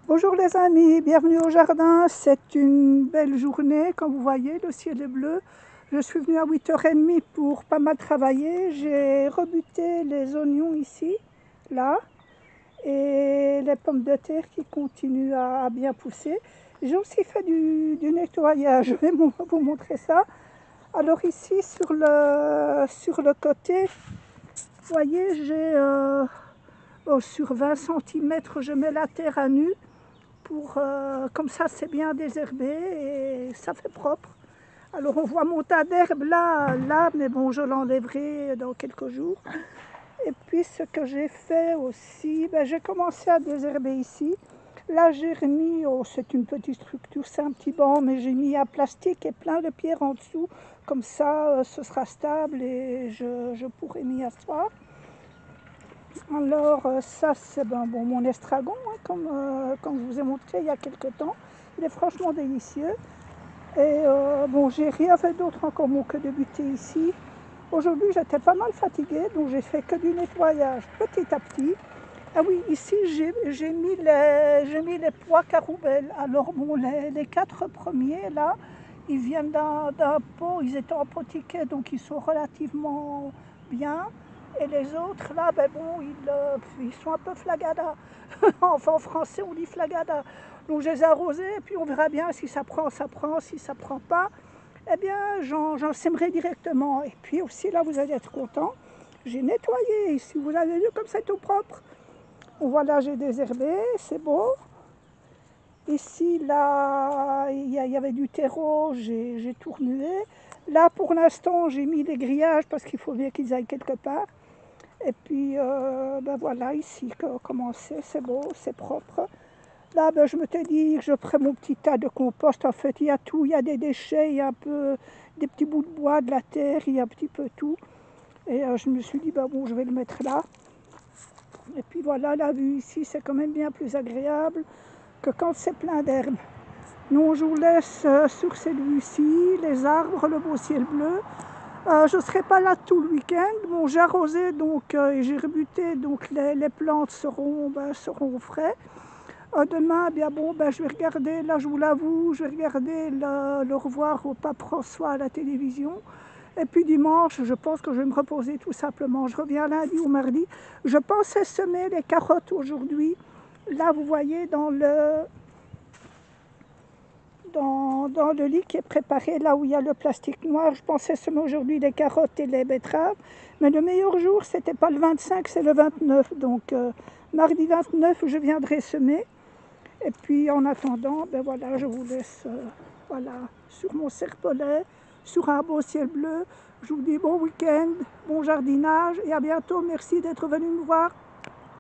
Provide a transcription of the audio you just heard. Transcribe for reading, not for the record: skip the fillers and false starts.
Bonjour les amis, bienvenue au jardin. C'est une belle journée, comme vous voyez, le ciel est bleu. Je suis venue à 8h30 pour pas mal travailler. J'ai rebuté les oignons ici, là, et les pommes de terre qui continuent à bien pousser. J'ai aussi fait du nettoyage, je vais vous montrer ça. Alors ici, sur le côté, vous voyez, sur 20 cm, je mets la terre à nu. Comme ça c'est bien désherbé et ça fait propre. Alors on voit mon tas d'herbe là, mais bon, je l'enlèverai dans quelques jours. Et puis ce que j'ai fait aussi, j'ai commencé à désherber ici. Là j'ai remis, c'est une petite structure, c'est un petit banc, mais j'ai mis un plastique et plein de pierres en dessous. Comme ça ce sera stable et je pourrai m'y asseoir. Alors ça c'est mon estragon, hein, comme je vous ai montré il y a quelques temps. Il est franchement délicieux. Et j'ai rien fait d'autre encore que de buter ici. Aujourd'hui j'étais pas mal fatiguée, donc j'ai fait que du nettoyage petit à petit. Ah oui, ici j'ai mis les pois caroubel. Alors les 4 premiers là, ils viennent d'un pot, ils étaient en potiquet, donc ils sont relativement bien. Et les autres là, ils sont un peu flagada. Enfin en français on dit flagada. Donc je les ai arrosés et puis on verra bien si ça prend, si ça prend pas, eh bien j'en sèmerai directement. Et puis aussi là vous allez être content, j'ai nettoyé ici, vous avez vu comme c'est tout propre. Voilà, j'ai désherbé, c'est beau. Ici, là, il y avait du terreau, j'ai tout remué. Là, pour l'instant, j'ai mis des grillages parce qu'il faut bien qu'ils aillent quelque part. Et puis, voilà, ici, comment c'est beau, c'est propre. Là, je me suis dit que je ferais mon petit tas de compost. En fait, il y a tout, il y a des déchets, il y a un peu des petits bouts de bois, de la terre, il y a un petit peu tout. Et je me suis dit, je vais le mettre là. Et puis voilà, la vue ici, c'est quand même bien plus agréable que quand c'est plein d'herbes. Nous, je vous laisse sur cette vue-ci, les arbres, le beau ciel bleu. Je ne serai pas là tout le week-end. Bon, j'ai arrosé et j'ai rebuté, donc les plantes seront au frais. Demain, je vais regarder, là je vous l'avoue, je vais regarder le revoir au pape François à la télévision. Et puis dimanche, je pense que je vais me reposer tout simplement. Je reviens lundi ou mardi. Je pensais semer les carottes aujourd'hui. Là, vous voyez, dans le lit qui est préparé, là où il y a le plastique noir, je pensais semer aujourd'hui les carottes et les betteraves. Mais le meilleur jour, c'était pas le 25, c'est le 29. Donc, mardi 29, je viendrai semer. Et puis, en attendant, je vous laisse sur mon serpolet, sur un beau ciel bleu. Je vous dis bon week-end, bon jardinage et à bientôt. Merci d'être venu me voir.